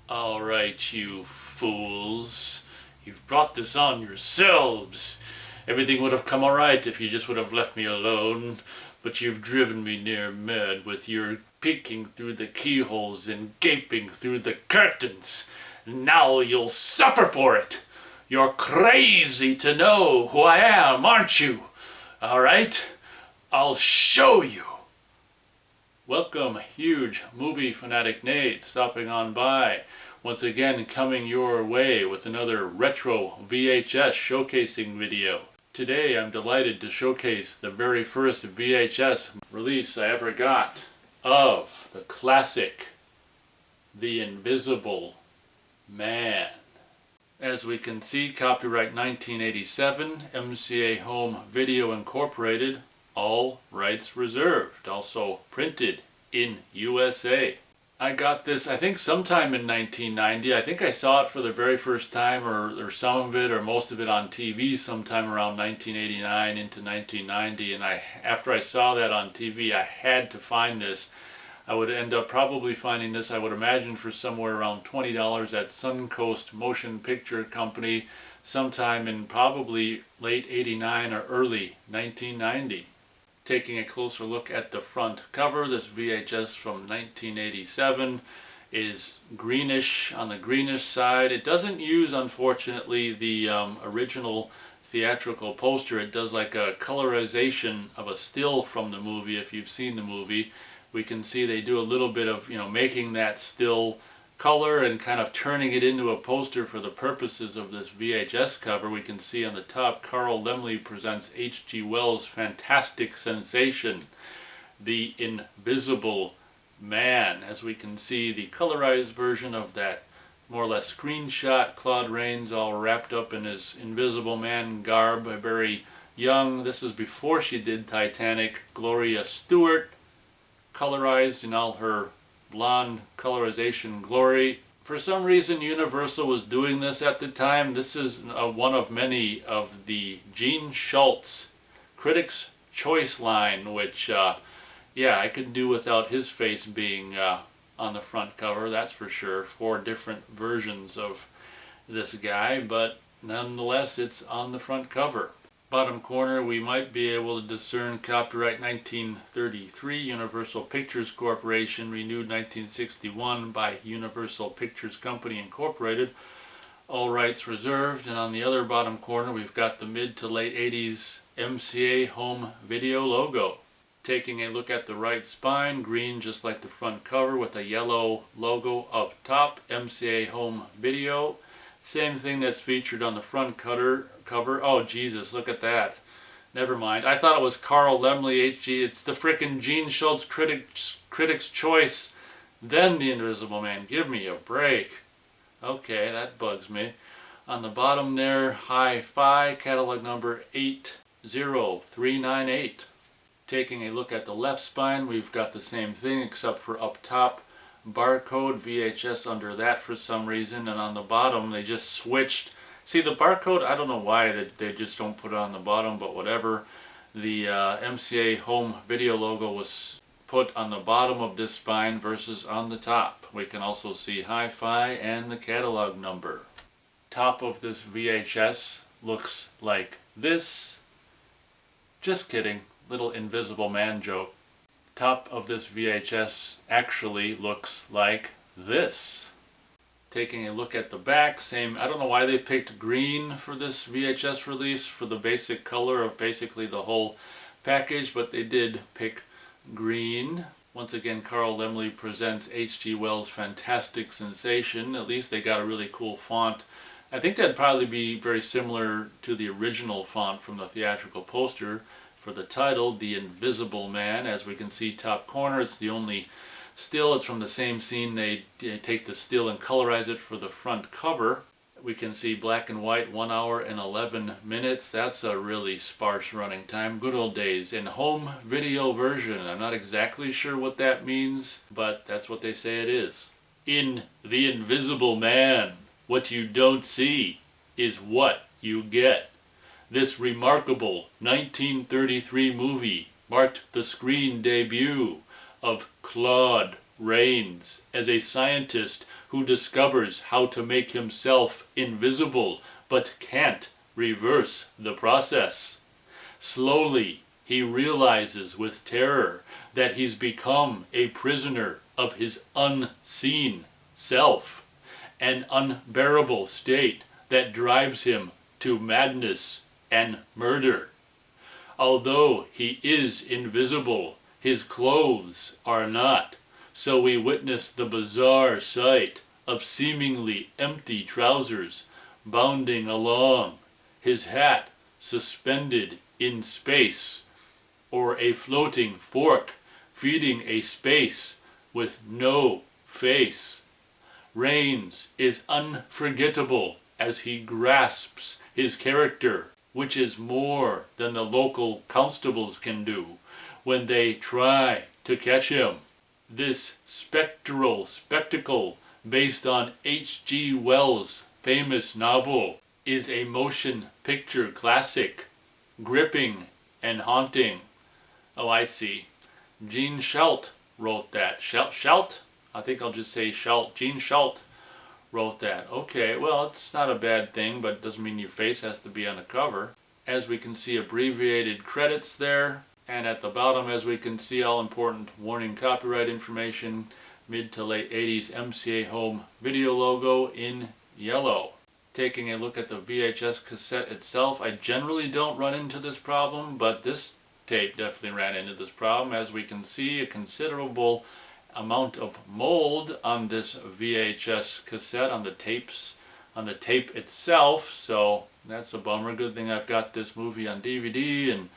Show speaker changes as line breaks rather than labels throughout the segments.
All right, you fools. You've brought this on yourselves. Everything would have come all right if you just would have left me alone, but you've driven me near mad with your peeking through the keyholes and gaping through the curtains. Now you'll suffer for it. You're crazy to know who I am, aren't you? All right, I'll show you. Welcome, huge movie fanatic Nate, stopping on by. Once again, coming your way with another retro VHS showcasing video. Today, I'm delighted to showcase the very first VHS release I ever got of the classic, The Invisible Man. As we can see, copyright 1987, MCA Home Video Incorporated, all rights reserved. Also printed in USA. I got this, I think sometime in 1990. I think I saw it for the very first time, or some of it or most of it on TV sometime around 1989 into 1990. And after I saw that on TV, I had to find this. I would end up probably finding this, I would imagine, for somewhere around $20 at Suncoast Motion Picture Company sometime in probably late 89 or early 1990. Taking a closer look at the front cover, this VHS from 1987 is greenish, on the greenish side. It doesn't use, unfortunately, the original theatrical poster. It does like a colorization of a still from the movie. If you've seen the movie, we can see they do a little bit of, making that still color and kind of turning it into a poster for the purposes of this VHS cover. We can see on the top, Carl Laemmle presents H.G. Wells' fantastic sensation, The Invisible Man. As we can see, the colorized version of that more or less screenshot, Claude Rains all wrapped up in his Invisible Man garb, very young. This is before she did Titanic. Gloria Stewart, colorized in all her blonde colorization glory. For some reason, Universal was doing this at the time. This is one of many of the Gene Schultz Critics' Choice line, which, I could do without his face being on the front cover, that's for sure. 4 different versions of this guy, but nonetheless, it's on the front cover. Bottom corner, we might be able to discern copyright 1933, Universal Pictures Corporation, renewed 1961 by Universal Pictures Company Incorporated, all rights reserved. And on the other bottom corner, we've got the mid to late 80s MCA Home Video logo. Taking a look at the right spine, green just like the front cover with a yellow logo up top, MCA Home Video. Same thing that's featured on the front cover. Oh Jesus, look at that. Never mind. I thought it was Carl Laemmle HG. It's the frickin' Gene Schultz Critics' Choice, then The Invisible Man. Give me a break. Okay, that bugs me. On the bottom there, Hi-Fi, catalog number 80398. Taking a look at the left spine, we've got the same thing except for up top, barcode, VHS under that for some reason, and on the bottom they just switched. See, the barcode, I don't know why they just don't put it on the bottom, but whatever. The MCA Home Video logo was put on the bottom of this spine versus on the top. We can also see Hi-Fi and the catalog number. Top of this VHS looks like this. Just kidding, little Invisible Man joke. Top of this VHS actually looks like this. Taking a look at the back, same, I don't know why they picked green for this VHS release for the basic color of basically the whole package, but they did pick green. Once again, Carl Laemmle presents H.G. Wells' fantastic sensation. At least they got a really cool font. I think that'd probably be very similar to the original font from the theatrical poster for the title, The Invisible Man. As we can see, top corner, it's the only still. It's from the same scene. They take the still and colorize it for the front cover. We can see black and white, 1 hour and 11 minutes. That's a really sparse running time. Good old days. In home video version. I'm not exactly sure what that means, but that's what they say it is. In The Invisible Man, what you don't see is what you get. This remarkable 1933 movie marked the screen debut of Claude reigns as a scientist who discovers how to make himself invisible but can't reverse the process. Slowly, he realizes with terror that he's become a prisoner of his unseen self, an unbearable state that drives him to madness and murder. Although he is invisible, his clothes are not, so we witness the bizarre sight of seemingly empty trousers bounding along, his hat suspended in space, or a floating fork feeding a space with no face. Rains is unforgettable as he grasps his character, which is more than the local constables can do when they try to catch him. This spectral spectacle, based on H.G. Wells' famous novel, is a motion picture classic, gripping and haunting. Oh, I see. Gene Schalt wrote that. Schalt? I think I'll just say Schalt. Gene Schalt wrote that. Okay, well, it's not a bad thing, but it doesn't mean your face has to be on the cover. As we can see, abbreviated credits there. And at the bottom, as we can see, all important warning copyright information, mid to late 80s MCA Home video logo in yellow. Taking a look at the VHS cassette itself, I generally don't run into this problem, but this tape definitely ran into this problem. As we can see, a considerable amount of mold on this VHS cassette, on the tape itself, so that's a bummer. Good thing I've got this movie on DVD and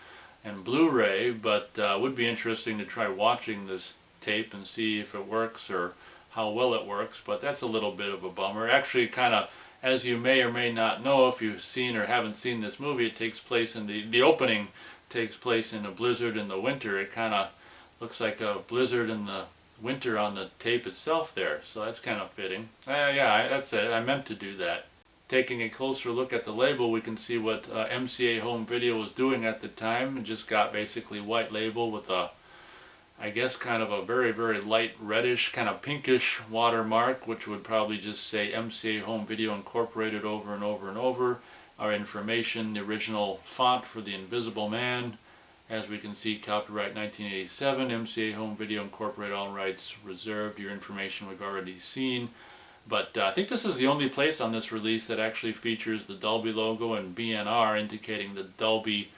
Blu-ray, but would be interesting to try watching this tape and see if it works or how well it works, but that's a little bit of a bummer. Actually, kind of, as you may or may not know, if you've seen or haven't seen this movie, it takes place in the opening takes place in a blizzard in the winter. It kind of looks like a blizzard in the winter on the tape itself there, so that's kind of fitting. Yeah, that's it. I meant to do that. Taking a closer look at the label, we can see what MCA Home Video was doing at the time. It just got basically white label with a, I guess, kind of a very, very light reddish, kind of pinkish watermark, which would probably just say MCA Home Video Incorporated over and over and over. Our information, the original font for the Invisible Man. As we can see, copyright 1987, MCA Home Video Incorporated, all rights reserved. Your information we've already seen. But I think this is the only place on this release that actually features the Dolby logo and BNR, indicating the Dolby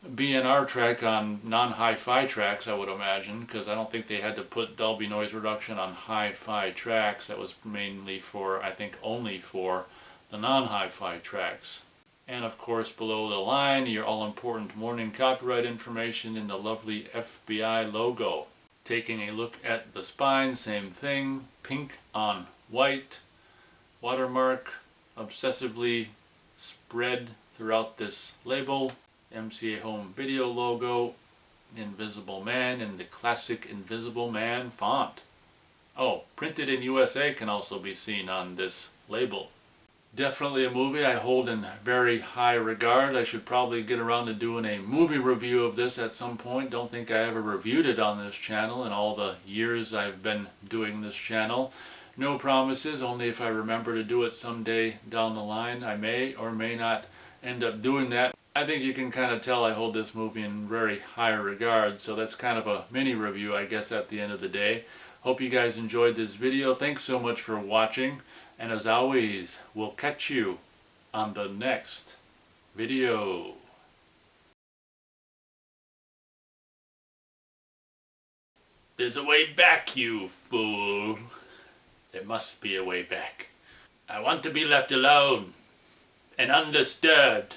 BNR track on non-hi-fi tracks, I would imagine, because I don't think they had to put Dolby noise reduction on hi-fi tracks. That was mainly for, I think, only for the non-hi-fi tracks. And of course, below the line, your all-important warning copyright information in the lovely FBI logo. Taking a look at the spine, same thing, pink on white, watermark obsessively spread throughout this label. MCA Home Video logo, Invisible Man in the classic Invisible Man font. Oh, printed in USA can also be seen on this label. Definitely a movie I hold in very high regard. I should probably get around to doing a movie review of this at some point. Don't think I ever reviewed it on this channel in all the years I've been doing this channel. No promises, only if I remember to do it someday down the line. I may or may not end up doing that. I think you can kind of tell I hold this movie in very high regard, so that's kind of a mini review, I guess, at the end of the day. Hope you guys enjoyed this video. Thanks so much for watching, and as always, we'll catch you on the next video. There's a way back, you fool. There must be a way back. I want to be left alone and undisturbed.